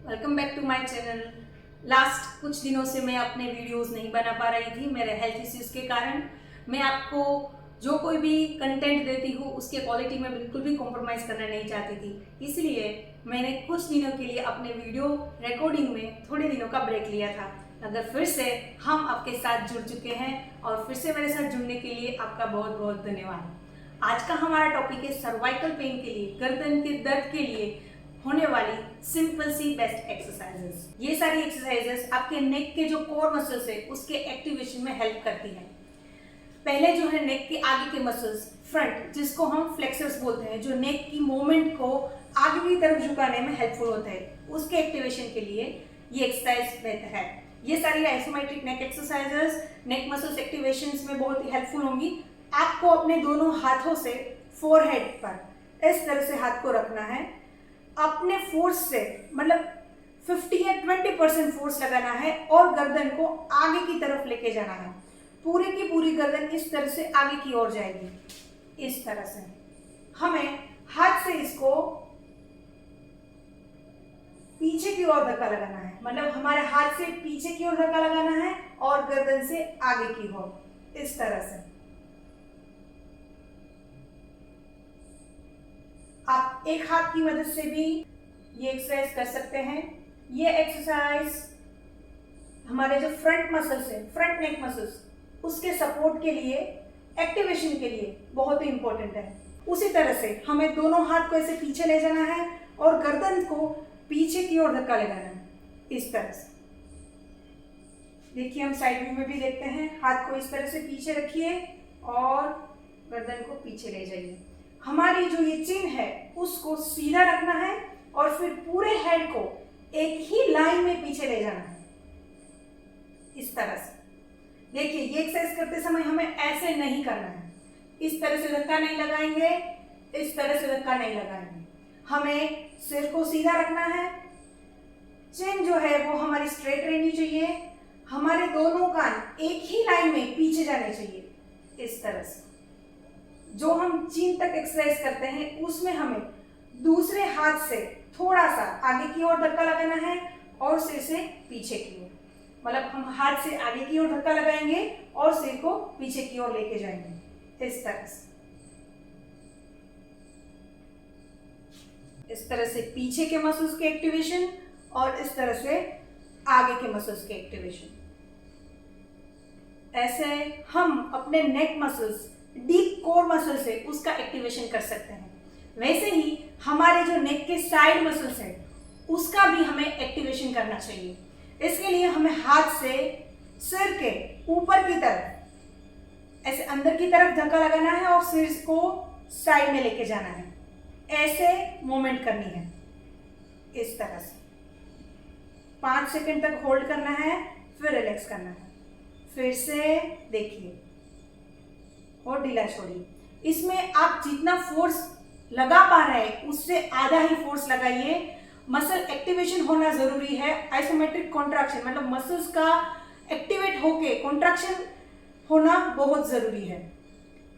Welcome back to my channel. Last कुछ दिनों से मैं अपने वीडियोस नहीं बना पा रही थी मेरे हेल्थ इश्यूज के कारण। मैं आपको जो कोई भी कंटेंट देती हूँ उसके क्वालिटी में बिल्कुल भी कॉम्प्रोमाइज़ करना नहीं चाहती थी, इसलिए मैंने कुछ दिनों के लिए अपने वीडियो रिकॉर्डिंग में थोड़े दिनों का ब्रेक लिया था। अगर फिर से हम आपके साथ जुड़ चुके हैं और फिर से मेरे साथ जुड़ने के लिए आपका बहुत बहुत धन्यवाद। आज का हमारा टॉपिक है सर्वाइकल पेन के लिए, गर्दन के दर्द के लिए होने वाली सिंपल सी बेस्ट एक्सरसाइजेस। ये सारी एक्सरसाइजेस आपके नेक के जो कोर मसल्स है उसके एक्टिवेशन में हेल्प करती हैं। पहले जो है नेक के आगे के मसल्स, फ्रंट, जिसको हम फ्लेक्सर्स बोलते हैं, जो नेक की मूवमेंट को आगे की तरफ झुकाने में हेल्पफुल होता है, उसके एक्टिवेशन के लिए ये एक्सरसाइज बेहतर है। ये सारी आइसोमेट्रिक नेक एक्सरसाइजेस नेक मसल्स एक्टिवेशंस में बहुत ही हेल्पफुल होंगी। आपको अपने दोनों हाथों से फोरहेड पर इस तरह से हाथ को रखना है, अपने फोर्स से मतलब 50 या 20% फोर्स लगाना है और गर्दन को आगे की तरफ लेके जाना है। पूरी की पूरी गर्दन इस तरह से आगे की ओर जाएगी। इस तरह से हमें हाथ से इसको पीछे की ओर धक्का लगाना है, मतलब हमारे हाथ से पीछे की ओर धक्का लगाना है और गर्दन से आगे की ओर, इस तरह से। आप एक हाथ की मदद से भी ये एक्सरसाइज कर सकते हैं। ये एक्सरसाइज हमारे जो फ्रंट मसल्स है, फ्रंट नेक मसल्स, उसके सपोर्ट के लिए, एक्टिवेशन के लिए बहुत ही इंपॉर्टेंट है। उसी तरह से हमें दोनों हाथ को ऐसे पीछे ले जाना है और गर्दन को पीछे की ओर धक्का लगाना है, इस तरह से। देखिए, हम साइड व्यू में भी देखते हैं। हाथ को इस तरह से पीछे रखिए और गर्दन को पीछे ले जाइए। हमारी जो ये चिन है उसको सीधा रखना है और फिर पूरे हेड को एक ही लाइन में पीछे ले जाना है, इस तरह से। देखिए, ये एक्सरसाइज करते समय हमें ऐसे नहीं करना है, इस तरह से धक्का नहीं लगाएंगे, इस तरह से धक्का नहीं लगाएंगे। हमें सिर को सीधा रखना है, चिन जो है वो हमारी स्ट्रेट रहनी चाहिए, हमारे दोनों कान एक ही लाइन में पीछे जाने चाहिए, इस तरह से। जो हम चीन तक एक्सरसाइज करते हैं उसमें हमें दूसरे हाथ से थोड़ा सा आगे की ओर धक्का लगाना है और सिर से पीछे की ओर, मतलब हम हाथ से आगे की ओर धक्का लगाएंगे और सिर को पीछे की ओर लेके जाएंगे, इस तरह से। इस तरह से पीछे के मसल्स के एक्टिवेशन और इस तरह से आगे के मसल्स के एक्टिवेशन। ऐसे हम अपने नेक मसल्स, डीप कोर मसल से उसका एक्टिवेशन कर सकते हैं। वैसे ही हमारे जो नेक के साइड मसल्स हैं उसका भी हमें एक्टिवेशन करना चाहिए। इसके लिए हमें हाथ से सिर के ऊपर की तरफ ऐसे अंदर की तरफ धक्का लगाना है और सिर को साइड में लेके जाना है, ऐसे मूवमेंट करनी है, इस तरह से। 5 सेकंड तक होल्ड करना है, फिर रिलैक्स करना है। फिर से देखिए और ढीला छोड़िए। इसमें आप जितना फोर्स लगा पा रहे हैं उससे आधा ही फोर्स लगाइए। मसल एक्टिवेशन होना जरूरी है। आइसोमेट्रिक कॉन्ट्रैक्शन मतलब मसल्स का एक्टिवेट होके कॉन्ट्रैक्शन होना बहुत जरूरी है।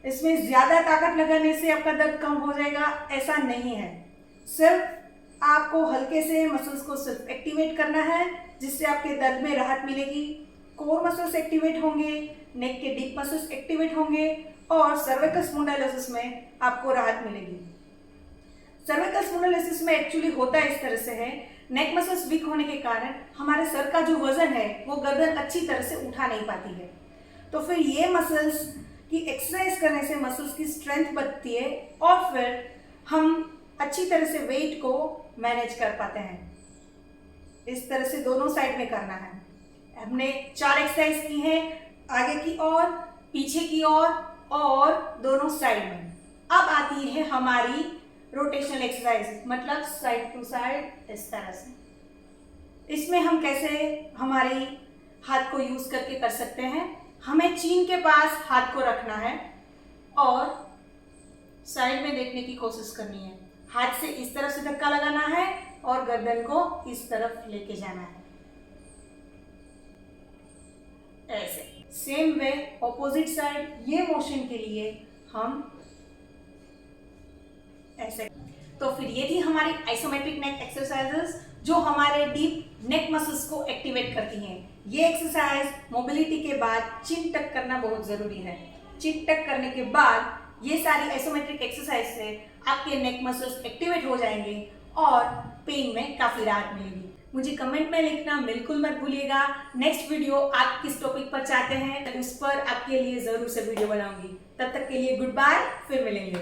इसमें ज्यादा ताकत लगाने से आपका दर्द कम हो जाएगा, ऐसा नहीं है। सिर्फ आपको हल्के से मसल्स को सिर्फ एक्टिवेट करना है, जिससे आपके दर्द में राहत मिलेगी। कोर मसल्स एक्टिवेट होंगे, नेक के डीप मसल्स एक्टिवेट होंगे और सर्विकल स्पॉन्डिलोसिस में आपको राहत मिलेगी। सर्विकल स्पॉन्डिलोसिस में एक्चुअली होता इस तरह से है, नेक मसल्स वीक होने के कारण हमारे सर का जो वजन है वो गर्दन अच्छी तरह से उठा नहीं पाती है। तो फिर ये मसल्स की एक्सरसाइज करने से मसल्स की स्ट्रेंथ बढ़ती है और फिर हम अच्छी तरह से वेट को मैनेज कर पाते हैं। इस तरह से दोनों साइड में करना है। हमने 4 एक्सरसाइज की हैं, आगे की ओर, पीछे की ओर और दोनों साइड में। अब आती है हमारी रोटेशनल एक्सरसाइज, मतलब साइड टू साइड, इस तरह से। इसमें हम कैसे हमारी हाथ को यूज करके कर सकते हैं। हमें चीन के पास हाथ को रखना है और साइड में देखने की कोशिश करनी है। हाथ से इस तरफ से धक्का लगाना है और गर्दन को इस तरफ लेके जाना है, ऐसे। सेम वे ऑपोजिट साइड, ये मोशन के लिए हम ऐसे। तो फिर ये थी हमारी आइसोमेट्रिक नेक एक्सरसाइजेस। जो हमारे डीप नेक मसल्स को एक्टिवेट करती हैं। ये एक्सरसाइज मोबिलिटी के बाद चिन टक करना बहुत ज़रूरी है। चिन टक करने के बाद ये सारी आइसोमेट्रिक एक्सरसाइज से आपके नेक मसल्स एक्टिवेट हो जाएंगे और पेन में काफ़ी राहत मिलेगी। मुझे कमेंट में लिखना बिल्कुल मत भूलिएगा। नेक्स्ट वीडियो आप किस टॉपिक पर चाहते हैं, उस पर आपके लिए ज़रूर से वीडियो बनाऊंगी। तब तक के लिए गुड बाय, फिर मिलेंगे।